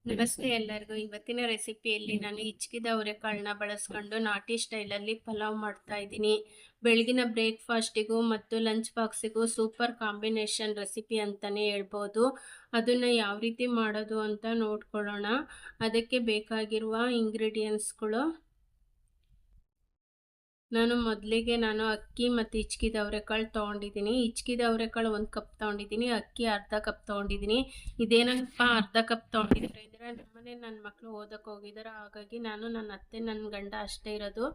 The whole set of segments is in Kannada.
ನಮಸ್ತೆ ಎಲ್ಲರಿಗೂ. ಇವತ್ತಿನ ರೆಸಿಪಿಯಲ್ಲಿ ನಾನು ಹಿಚ್ಕಿದ ಅವರೆಕಾಳನ್ನ ಬಳಸ್ಕೊಂಡು ನಾಟಿ ಸ್ಟೈಲಲ್ಲಿ ಪಲಾವ್ ಮಾಡ್ತಾ ಇದ್ದೀನಿ. ಬೆಳಗಿನ ಬ್ರೇಕ್ಫಾಸ್ಟಿಗೂ ಮತ್ತು ಲಂಚ್ ಬಾಕ್ಸಿಗೂ ಸೂಪರ್ ಕಾಂಬಿನೇಷನ್ ರೆಸಿಪಿ ಅಂತಲೇ ಹೇಳ್ಬೋದು. ಅದನ್ನು ಯಾವ ರೀತಿ ಮಾಡೋದು ಅಂತ ನೋಡ್ಕೊಳ್ಳೋಣ. ಅದಕ್ಕೆ ಬೇಕಾಗಿರುವ ಇಂಗ್ರೀಡಿಯೆಂಟ್ಸ್ಗಳು, ಮೊದಲಿಗೆ ಅಕ್ಕಿ ಮತ್ತು ಹಿಚ್ಕಿದ ಅವರೆಕಾಳು ತೊಗೊಂಡಿದ್ದೀನಿ. ಹಿಚ್ಕಿದ ಅವರೆಕಾಳು 1 ಕಪ್ ತೊಗೊಂಡಿದ್ದೀನಿ. ಅಕ್ಕಿ ಅರ್ಧ ಕಪ್ ತೊಗೊಂಡಿದ್ದೀನಿ. ಇದೇನಪ್ಪ ಅರ್ಧ ಕಪ್ ತೊಗೊಂಡಿದ್ದಾರೆ ಅಂದರೆ ನಮ್ಮನೆ ನನ್ನ ಮಕ್ಕಳು ಓದಕ್ಕೆ ಹೋಗಿದ್ದಾರೆ. ಹಾಗಾಗಿ ನನ್ನ ಅತ್ತೆ ನನ್ನ ಗಂಡ ಅಷ್ಟೇ ಇರೋದು,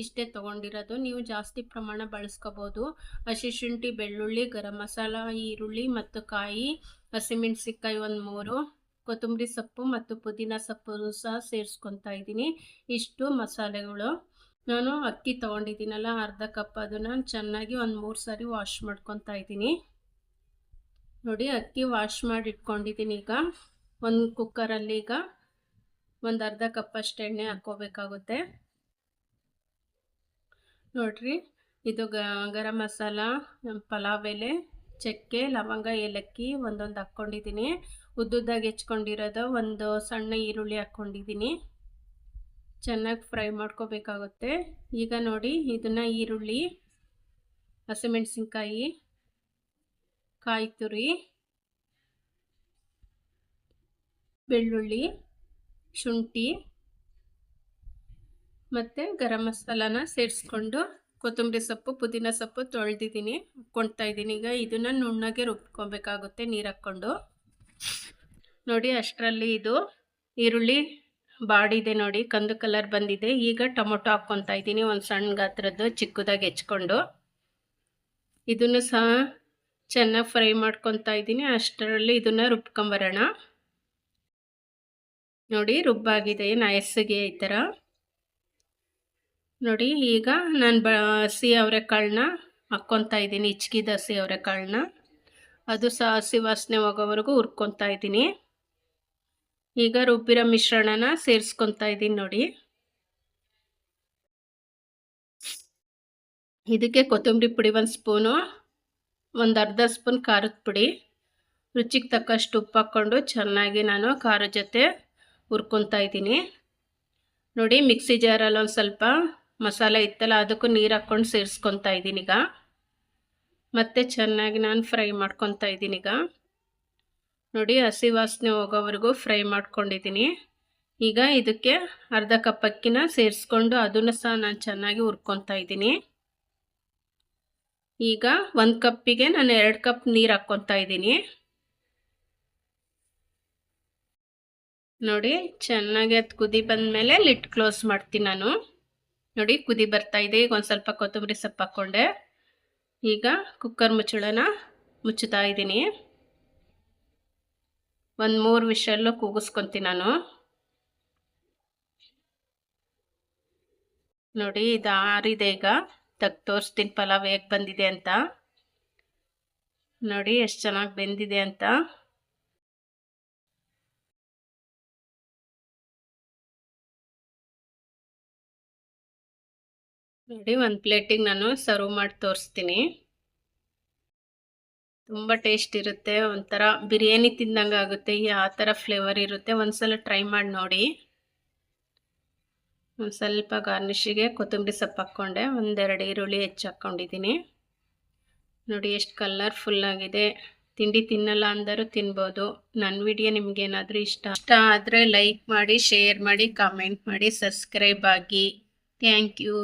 ಇಷ್ಟೇ ತೊಗೊಂಡಿರೋದು. ನೀವು ಜಾಸ್ತಿ ಪ್ರಮಾಣ ಬಳಸ್ಕೋಬೋದು. ಹಸಿ ಶುಂಠಿ, ಬೆಳ್ಳುಳ್ಳಿ, ಗರಂ ಮಸಾಲ, ಈರುಳ್ಳಿ ಮತ್ತು ಕಾಯಿ, ಹಸಿಮೆಣಸಿನ್ಕಾಯಿ 3, ಕೊತ್ತಂಬರಿ ಸೊಪ್ಪು ಮತ್ತು ಪುದೀನ ಸೊಪ್ಪು ಸಹ ಸೇರಿಸ್ಕೊತಾ ಇದ್ದೀನಿ. ಇಷ್ಟು ಮಸಾಲೆಗಳು. ಅಕ್ಕಿ ತೊಗೊಂಡಿದ್ದೀನಲ್ಲ ಅರ್ಧ ಕಪ್, ಅದನ್ನು ಚೆನ್ನಾಗಿ 3 ಸಾರಿ ವಾಶ್ ಮಾಡ್ಕೊತಾ ಇದ್ದೀನಿ. ನೋಡಿ, ಅಕ್ಕಿ ವಾಶ್ ಮಾಡಿ ಇಟ್ಕೊಂಡಿದ್ದೀನಿ. ಈಗ ಒಂದು ಕುಕ್ಕರಲ್ಲಿ ಒಂದು ಅರ್ಧ ಕಪ್ ಅಷ್ಟು ಎಣ್ಣೆ ಹಾಕ್ಕೋಬೇಕಾಗುತ್ತೆ. ನೋಡ್ರಿ, ಇದು ಗರಂ ಮಸಾಲ, ಪಲಾವ್ ಎಲೆ, ಚಕ್ಕೆ, ಲವಂಗ, ಏಲಕ್ಕಿ ಒಂದೊಂದು ಹಾಕ್ಕೊಂಡಿದ್ದೀನಿ. ಉದ್ದುದ್ದಾಗಿ ಹೆಚ್ಕೊಂಡಿರೋದು ಒಂದು ಸಣ್ಣ ಈರುಳ್ಳಿ ಹಾಕ್ಕೊಂಡಿದ್ದೀನಿ. ಚೆನ್ನಾಗಿ ಫ್ರೈ ಮಾಡ್ಕೋಬೇಕಾಗುತ್ತೆ. ಈಗ ನೋಡಿ, ಇದನ್ನು ಈರುಳ್ಳಿ, ಹಸಿಮೆಣಸಿನ್ಕಾಯಿ, ಕಾಯಿ ತುರಿ, ಬೆಳ್ಳುಳ್ಳಿ, ಶುಂಠಿ ಮತ್ತು ಗರಂ ಮಸಾಲಾನ ಸೇರಿಸ್ಕೊಂಡು ಕೊತ್ತಂಬರಿ ಸೊಪ್ಪು, ಪುದೀನ ಸೊಪ್ಪು ತೊಳೆದಿದ್ದೀನಿ, ಹಾಕ್ಕೊಳ್ತಾ ಇದ್ದೀನಿ. ಈಗ ಇದನ್ನು ನುಣ್ಣಗೆ ರುಬ್ಕೊಬೇಕಾಗುತ್ತೆ ನೀರು ಹಾಕ್ಕೊಂಡು. ನೋಡಿ, ಅಷ್ಟರಲ್ಲಿ ಇದು ಈರುಳ್ಳಿ ಬಾಡಿದೆ, ನೋಡಿ ಕಂದು ಕಲರ್ ಬಂದಿದೆ. ಈಗ ಟೊಮೊಟೊ ಹಾಕ್ಕೊತಾ ಇದ್ದೀನಿ, ಒಂದು ಸಣ್ಣ ಗಾತ್ರದ್ದು ಚಿಕ್ಕದಾಗಿ ಹೆಚ್ಕೊಂಡು. ಇದನ್ನು ಸಹ ಚೆನ್ನಾಗಿ ಫ್ರೈ ಮಾಡ್ಕೊತಾ ಇದ್ದೀನಿ. ಅಷ್ಟರಲ್ಲಿ ಇದನ್ನು ರುಬ್ಕೊಂಬರೋಣ. ನೋಡಿ, ರುಬ್ಬಾಗಿದೆ ನಯಸ್ಸಿಗೆ ಈ ಥರ. ನೋಡಿ, ಈಗ ನಾನು ಹಸಿ ಅವರೆಕಾಳನ್ನ ಹಾಕ್ಕೊತಾ ಇದ್ದೀನಿ, ಹಿಚ್ಕಿದ ಹಸಿ ಅವರೆಕಾಳನ್ನ. ಅದು ಸಹ ಹಸಿ ವಾಸನೆ ಹೋಗೋವರೆಗೂ ಹುರ್ಕೊತಾ ಇದ್ದೀನಿ. ಈಗ ರುಬ್ಬಿರೋ ಮಿಶ್ರಣನ ಸೇರಿಸ್ಕೊತಾ ಇದ್ದೀನಿ. ನೋಡಿ, ಇದಕ್ಕೆ ಕೊತ್ತಂಬರಿ ಪುಡಿ 1 ಸ್ಪೂನು, ಒಂದು ಅರ್ಧ ಸ್ಪೂನ್ ಖಾರದ ಪುಡಿ, ರುಚಿಗೆ ತಕ್ಕಷ್ಟು ಉಪ್ಪು ಹಾಕ್ಕೊಂಡು ಚೆನ್ನಾಗಿ ಖಾರದ ಜೊತೆ ಹುರ್ಕೊತಾ ಇದ್ದೀನಿ. ನೋಡಿ, ಮಿಕ್ಸಿ ಜಾರಲ್ಲಿ ಒಂದು ಸ್ವಲ್ಪ ಮಸಾಲೆ ಇತ್ತಲ್ಲ, ಅದಕ್ಕೂ ನೀರು ಹಾಕ್ಕೊಂಡು ಸೇರಿಸ್ಕೊತಾ ಇದ್ದೀನಿ. ಈಗ ಮತ್ತೆ ಚೆನ್ನಾಗಿ ಫ್ರೈ ಮಾಡ್ಕೊತಾ ಇದ್ದೀನಿ. ಈಗ ನೋಡಿ, ಹಸಿ ವಾಸನೆ ಹೋಗೋವರೆಗೂ ಫ್ರೈ ಮಾಡ್ಕೊಂಡಿದ್ದೀನಿ. ಈಗ ಇದಕ್ಕೆ ಅರ್ಧ ಕಪ್ ಅಕ್ಕಿನ ಸೇರಿಸ್ಕೊಂಡು ಅದನ್ನು ಸಹ ನಾನು ಚೆನ್ನಾಗಿ ಹುರ್ಕೊತಾ ಇದ್ದೀನಿ. ಈಗ 1 ಕಪ್ಪಿಗೆ ನಾನು 2 ಕಪ್ ನೀರು ಹಾಕ್ಕೊತಾ ಇದ್ದೀನಿ. ನೋಡಿ, ಚೆನ್ನಾಗಿ ಅದು ಕುದಿ ಬಂದಮೇಲೆ ಲಿಡ್ ಕ್ಲೋಸ್ ಮಾಡ್ತೀನಿ ನಾನು. ನೋಡಿ, ಕುದಿ ಬರ್ತಾ ಇದೆ. ಈಗ ಒಂದು ಸ್ವಲ್ಪ ಕೊತ್ತಂಬರಿ ಸೊಪ್ಪು ಹಾಕ್ಕೊಂಡೆ. ಈಗ ಕುಕ್ಕರ್ ಮುಚ್ಚಳನ ಮುಚ್ಚುತ್ತಾ ಇದ್ದೀನಿ. ಒಂದು 3 ವಿಷಲ್ಲು ಕೂಗಿಸ್ಕೊತೀನಿ ನಾನು. ನೋಡಿ, ಇದು ಆರಿದೆ. ಈಗ ತೆಗ್ದು ತೋರಿಸ್ತೀನಿ ಪಲಾವ್ ಹೇಗೆ ಬಂದಿದೆ ಅಂತ. ನೋಡಿ, ಎಷ್ಟು ಚೆನ್ನಾಗಿ ಬೆಂದಿದೆ ಅಂತ. ನೋಡಿ, ಒಂದು ಪ್ಲೇಟಿಗೆ ನಾನು ಸರ್ವ್ ಮಾಡಿ ತೋರಿಸ್ತೀನಿ. ತುಂಬ ಟೇಸ್ಟ್ ಇರುತ್ತೆ, ಒಂಥರ ಬಿರಿಯಾನಿ ತಿಂದಂಗೆ ಆಗುತ್ತೆ. ಆ ಥರ ಫ್ಲೇವರ್ ಇರುತ್ತೆ. ಒಂದ್ಸಲ ಟ್ರೈ ಮಾಡಿ ನೋಡಿ. ಒಂದು ಸ್ವಲ್ಪ ಗಾರ್ನಿಷಿಗೆ ಕೊತ್ತಂಬರಿ ಸೊಪ್ಪು ಹಾಕ್ಕೊಂಡೆ, 1-2 ಈರುಳ್ಳಿ ಹೆಚ್ಚು ಹಾಕ್ಕೊಂಡಿದ್ದೀನಿ. ನೋಡಿ, ಎಷ್ಟು ಕಲರ್ಫುಲ್ಲಾಗಿದೆ. ತಿಂಡಿ ತಿನ್ನಲ್ಲ ಅಂದರೂ ತಿನ್ಬೋದು. ನನ್ನ ವಿಡಿಯೋ ನಿಮಗೇನಾದರೂ ಇಷ್ಟ ಆದರೆ ಲೈಕ್ ಮಾಡಿ, ಶೇರ್ ಮಾಡಿ, ಕಾಮೆಂಟ್ ಮಾಡಿ, ಸಬ್ಸ್ಕ್ರೈಬ್ ಆಗಿ. Thank you.